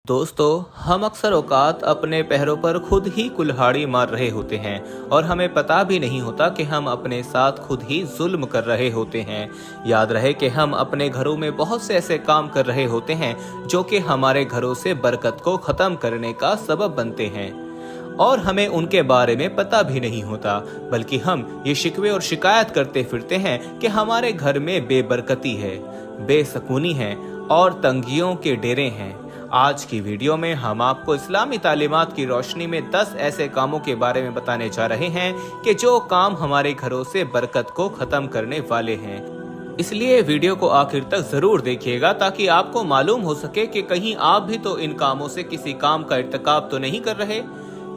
दोस्तों, हम अक्सर औकात अपने पैरों पर खुद ही कुल्हाड़ी मार रहे होते हैं और हमें पता भी नहीं होता कि हम अपने साथ खुद ही जुल्म कर रहे होते हैं। याद रहे कि हम अपने घरों में बहुत से ऐसे काम कर रहे होते हैं जो कि हमारे घरों से बरकत को खत्म करने का सबब बनते हैं और हमें उनके बारे में पता भी नहीं होता, बल्कि हम ये शिकवे और शिकायत करते फिरते हैं कि हमारे घर में बेबरकती है, बेसकूनी है और तंगियों के डेरे हैं। आज की वीडियो में हम आपको इस्लामी तालीमात की रोशनी में 10 ऐसे कामों के बारे में बताने जा रहे हैं कि जो काम हमारे घरों से बरकत को खत्म करने वाले हैं। इसलिए वीडियो को आखिर तक जरूर देखिएगा ताकि आपको मालूम हो सके कि कहीं आप भी तो इन कामों से किसी काम का इर्तिकाब तो नहीं कर रहे।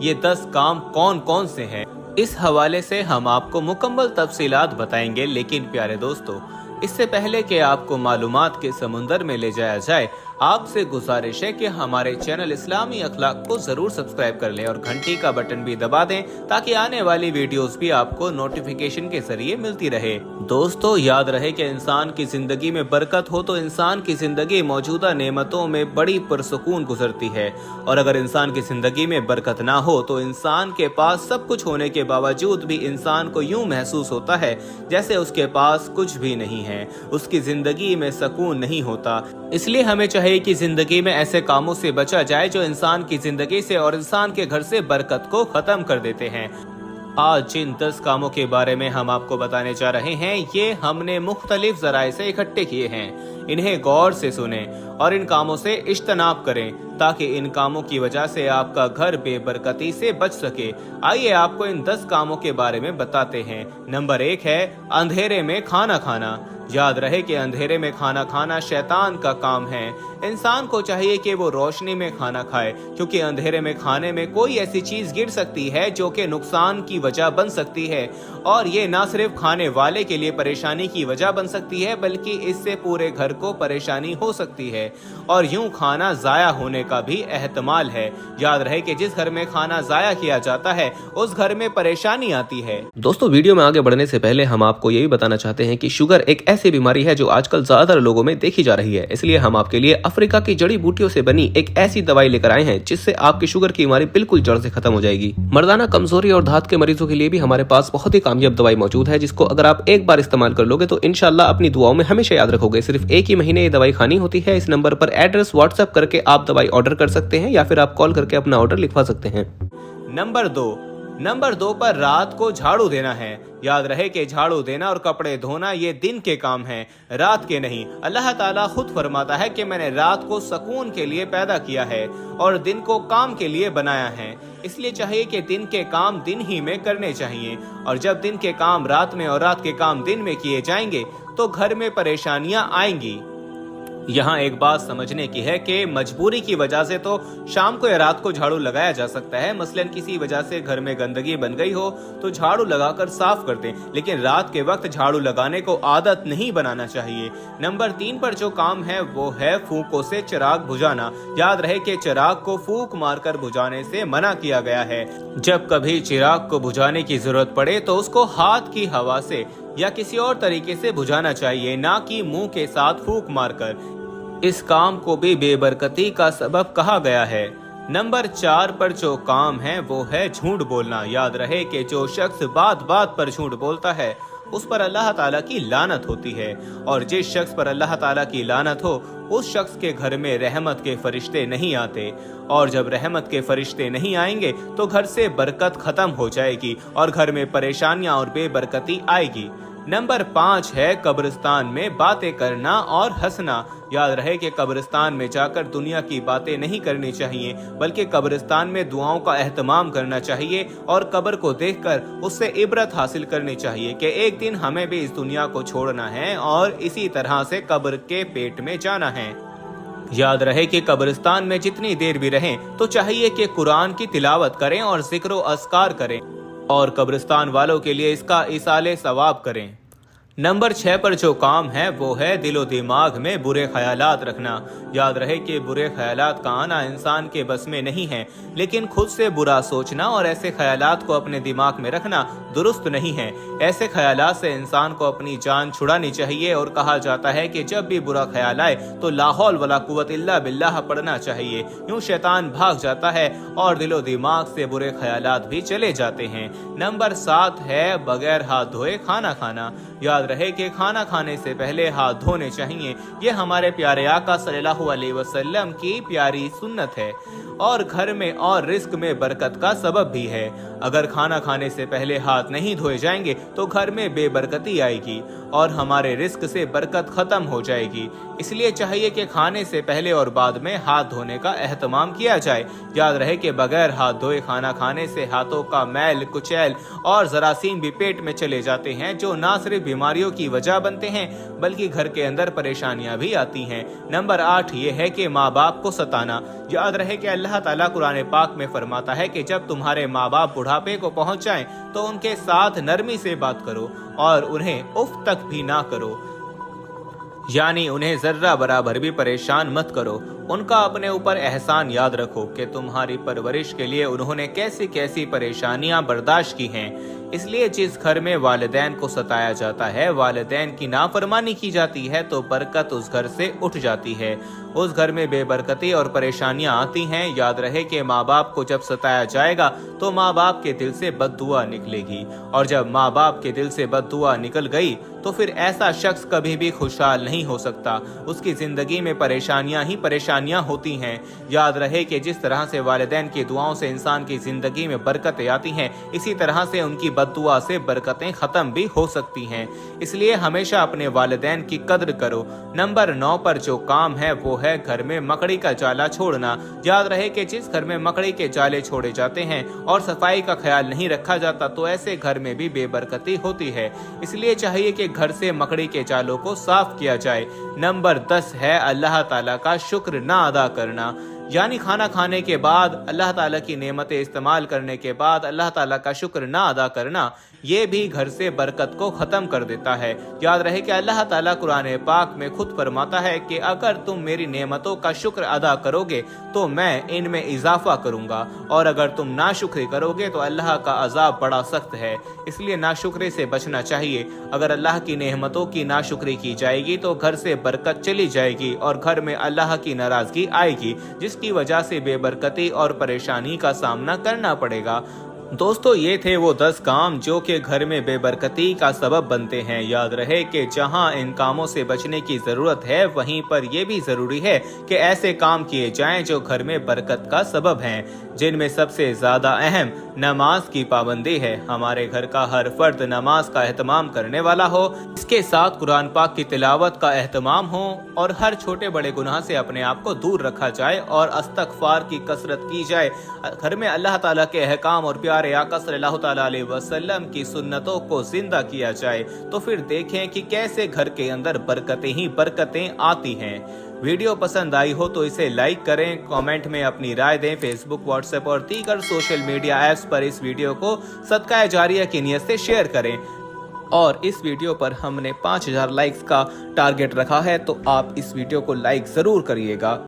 ये 10 काम कौन कौन से हैं, इस हवाले से हम आपको मुकम्मल तफसीलात बताएंगे। लेकिन प्यारे दोस्तों, इससे पहले कि आपको मालूमात के समुंदर में ले जाया जाए, आपसे गुजारिश है कि हमारे चैनल इस्लामी अखलाक को जरूर सब्सक्राइब कर लें और घंटी का बटन भी दबा दें ताकि आने वाली वीडियोस भी आपको नोटिफिकेशन के जरिए मिलती रहे। दोस्तों, याद रहे कि इंसान की जिंदगी में बरकत हो तो इंसान की जिंदगी मौजूदा नेमतों में बड़ी पुरसुकून गुजरती है, और अगर इंसान की जिंदगी में बरकत ना हो तो इंसान के पास सब कुछ होने के बावजूद भी इंसान को यूं महसूस होता है जैसे उसके पास कुछ भी नहीं है, उसकी जिंदगी में सुकून नहीं होता। इसलिए हमें चाहिए कि जिंदगी में ऐसे कामों से बचा जाए जो इंसान की जिंदगी से और इंसान के घर से बरकत को खत्म कर देते हैं। आज जिन 10 कामों के बारे में हम आपको बताने जा रहे हैं, ये हमने मुख्तलिफ जराए से इकट्ठे किए हैं। इन्हें गौर से सुने और इन कामों से इज्तनाब करें ताकि इन कामों की वजह से आपका घर बेबरकती से बच सके। आइए आपको इन 10 कामों के बारे में बताते हैं। नंबर 1 है अंधेरे में खाना खाना। याद रहे कि अंधेरे में खाना खाना शैतान का काम है। इंसान को चाहिए कि वो रोशनी में खाना खाए, क्योंकि अंधेरे में खाने में कोई ऐसी चीज गिर सकती है जो कि नुकसान की वजह बन सकती है, और ये ना सिर्फ खाने वाले के लिए परेशानी की वजह बन सकती है बल्कि इससे पूरे घर को परेशानी हो सकती है और यूं खाना जाया होने का भी एहतमाल है। याद रहे कि जिस घर में खाना जाया किया जाता है उस घर में परेशानी आती है। दोस्तों, वीडियो में आगे बढ़ने से पहले हम आपको ये भी बताना चाहते हैं कि शुगर एक ऐसी बीमारी है जो आजकल ज्यादातर लोगों में देखी जा रही है। इसलिए हम आपके लिए अफ्रीका की जड़ी बूटियों से बनी एक ऐसी दवाई लेकर आए हैं जिससे आपकी शुगर की बीमारी बिल्कुल जड़ से खत्म हो जाएगी। मर्दाना कमजोरी और धात के मरीजों के लिए भी हमारे पास बहुत ही कामयाब दवाई मौजूद है, जिसको अगर आप एक बार इस्तेमाल कर लोगे तो इंशाल्लाह अपनी दुआओं में हमेशा याद रखोगे। सिर्फ एक ही महीने ये दवाई खानी होती है। इस नंबर पर एड्रेस व्हाट्सएप करके आप दवाई ऑर्डर कर सकते हैं या फिर आप कॉल करके अपना ऑर्डर लिखवा सकते हैं। नंबर 2 पर रात को झाड़ू देना है। याद रहे कि झाड़ू देना और कपड़े धोना ये दिन के काम हैं, रात के नहीं। अल्लाह ताला खुद फरमाता है कि मैंने रात को सुकून के लिए पैदा किया है और दिन को काम के लिए बनाया है। इसलिए चाहिए कि दिन के काम दिन ही में करने चाहिए, और जब दिन के काम रात में और रात के काम दिन में किए जाएंगे तो घर में परेशानियां आएंगी। यहाँ एक बात समझने की है कि मजबूरी की वजह से तो शाम को या रात को झाड़ू लगाया जा सकता है। मसलन किसी वजह से घर में गंदगी बन गई हो तो झाड़ू लगाकर साफ कर दें, लेकिन रात के वक्त झाड़ू लगाने को आदत नहीं बनाना चाहिए। नंबर 3 पर जो काम है वो है फूकों से चिराग बुझाना। याद रहे कि चिराग को फूक मारकर बुझाने से मना किया गया है। जब कभी चिराग को बुझाने की जरूरत पड़े तो उसको हाथ की हवा से या किसी और तरीके से बुझाना चाहिए, ना कि मुंह के साथ फूंक मारकर। इस काम को भी बेबरकती का सबब कहा गया है। नंबर 4 पर जो काम है वो है झूठ बोलना। याद रहे कि जो शख्स बात बात पर झूठ बोलता है उस पर अल्लाह ताला की लानत होती है, और जिस शख्स पर अल्लाह ताला की लानत हो उस शख्स के घर में रहमत के फरिश्ते नहीं आते, और जब रहमत के फरिश्ते नहीं आएंगे तो घर से बरकत खत्म हो जाएगी और घर में परेशानियां और बेबरकती आएगी। नंबर 5 है कब्रिस्तान में बातें करना और हंसना। याद रहे कि कब्रिस्तान में जाकर दुनिया की बातें नहीं करनी चाहिए, बल्कि कब्रिस्तान में दुआओं का एहतमाम करना चाहिए और कब्र को देखकर उससे इबरत हासिल करनी चाहिए कि एक दिन हमें भी इस दुनिया को छोड़ना है और इसी तरह से कब्र के पेट में जाना है। याद रहे कि कब्रिस्तान में जितनी देर भी रहें तो चाहिए कि कुरान की तिलावत करें और जिक्र व अस्कार करें और कब्रिस्तान वालों के लिए इसका इसाले सवाब करें। नंबर 6 पर जो काम है वो है दिलो दिमाग में बुरे ख्यालात रखना। याद रहे कि बुरे ख्यालात का आना इंसान के बस में नहीं है, लेकिन खुद से बुरा सोचना और ऐसे ख्यालात को अपने दिमाग में रखना दुरुस्त नहीं है। ऐसे ख्यालात से इंसान को अपनी जान छुड़ानी चाहिए और कहा जाता है कि जब भी बुरा ख्याल आए तो ला हौल वला कुव्वत इल्ला बिल्लाह पढ़ना चाहिए। यूं शैतान भाग जाता है और दिलो दिमाग से बुरे ख्यालात भी चले जाते हैं। नंबर 7 है बगैर हाथ धोए खाना खाना। याद रहे कि खाना खाने से पहले हाथ धोने चाहिए। ये हमारे प्यारे आका सल्लल्लाहु अलैहि वसल्लम की प्यारी सुन्नत है और घर में और रिस्क में बरकत का सबब भी है। अगर खाना खाने से पहले हाथ नहीं धोए जाएंगे तो घर में बेबरकती आएगी और हमारे रिस्क से बरकत खत्म हो जाएगी। इसलिए चाहिए कि खाने से पहले और बाद में हाथ धोने का एहतमाम किया जाए। याद रहे कि बगैर हाथ धोए खाना खाने से हाथों का मैल कुचैल और जरासीम भी पेट में चले जाते हैं, जो ना सिर्फ बीमारियों की वजह बनते हैं बल्कि घर के अंदर परेशानियां भी आती हैं। नंबर 8 ये है कि माँ बाप को सताना। याद रहे कि अल्लाह ताला कुरान पाक में फरमाता है कि जब तुम्हारे माँ बाप बुढ़ापे को पहुंच जाएं तो उनके साथ नरमी से बात करो और उन्हें उफ तक भी ना करो, यानी उन्हें जर्रा बराबर भी परेशान मत करो। उनका अपने ऊपर एहसान याद रखो कि तुम्हारी परवरिश के लिए उन्होंने कैसी कैसी परेशानियां बर्दाश्त की हैं। इसलिए जिस घर में वालिदैन को सताया जाता है, वालिदैन की नाफरमानी की जाती है, तो बरकत उस घर से उठ जाती है। उस घर में बेबरकती और परेशानियां आती हैं। याद रहे कि माँ बाप को जब सताया जाएगा तो माँ बाप के दिल से बद्दुआ निकलेगी, और जब माँ बाप के दिल से बद्दुआ निकल गई तो फिर ऐसा शख्स कभी भी खुशहाल नहीं हो सकता। उसकी जिंदगी में परेशानियां ही परेशानियां होती हैं। याद रहे कि जिस तरह से वालिदैन की दुआओं से इंसान की जिंदगी में बरकतें आती हैं, इसी तरह से उनकी बद्दुआ से बरकतें खत्म भी हो सकती हैं। इसलिए हमेशा अपने वालिदैन की कद्र करो। नंबर 9 पर जो काम है वो है घर में मकड़ी का जाला छोड़ना। याद रहे कि जिस घर में मकड़ी के जाले छोड़े जाते हैं और सफाई का ख्याल नहीं रखा जाता तो ऐसे घर में भी बेबरकती होती है। इसलिए चाहिए कि घर से मकड़ी के जालों को साफ किया जाए। नंबर 10 है अल्लाह ताला का शुक्र ना अदा करना। यानी खाना खाने के बाद, अल्लाह ताला की नेमतें इस्तेमाल करने के बाद अल्लाह ताला का शुक्र ना अदा करना, ये भी घर से बरकत को खत्म कर देता है। याद रहे कि अल्लाह ताला कुरान पाक में खुद फरमाता है कि अगर तुम मेरी नेमतों का शुक्र अदा करोगे तो मैं इनमें इजाफा करूंगा, और अगर तुम नाशुक्री करोगे तो अल्लाह का अजाब बड़ा सख्त है। इसलिए नाशुक्री से बचना चाहिए। अगर अल्लाह की नेमतों की नाशुक्री की जाएगी तो घर से बरकत चली जाएगी और घर में अल्लाह की नाराजगी आएगी, जिसकी वजह से बेबरकती और परेशानी का सामना करना पड़ेगा। दोस्तों, ये थे वो 10 काम जो कि घर में बेबरकती का सबब बनते हैं। याद रहे कि जहां इन कामों से बचने की जरूरत है, वहीं पर यह भी जरूरी है कि ऐसे काम किए जाएं जो घर में बरकत का सबब हैं, जिनमें सबसे ज्यादा अहम नमाज की पाबंदी है। हमारे घर का हर फर्द नमाज का एहतमाम करने वाला हो, इसके साथ कुरान पाक की तिलावत का एहतमाम हो और हर छोटे बड़े गुनाह से अपने आप को दूर रखा जाए और इस्तगफार की कसरत की जाए। घर में अल्लाह ताला के अहकाम और प्यारे आका सल्लल्लाहु ताला अलैहि वसल्लम की सुन्नतों को जिंदा किया जाए, तो फिर देखें कि कैसे घर के अंदर बरकतें ही बरकतें आती हैं। वीडियो पसंद आई हो तो इसे लाइक करें, कमेंट में अपनी राय दें। फेसबुक, व्हाट्सएप और दीगर सोशल मीडिया ऐप्स पर इस वीडियो को सदका जारिया की नियत से शेयर करें। और इस वीडियो पर हमने 5000 लाइक्स का टारगेट रखा है, तो आप इस वीडियो को लाइक जरूर करिएगा।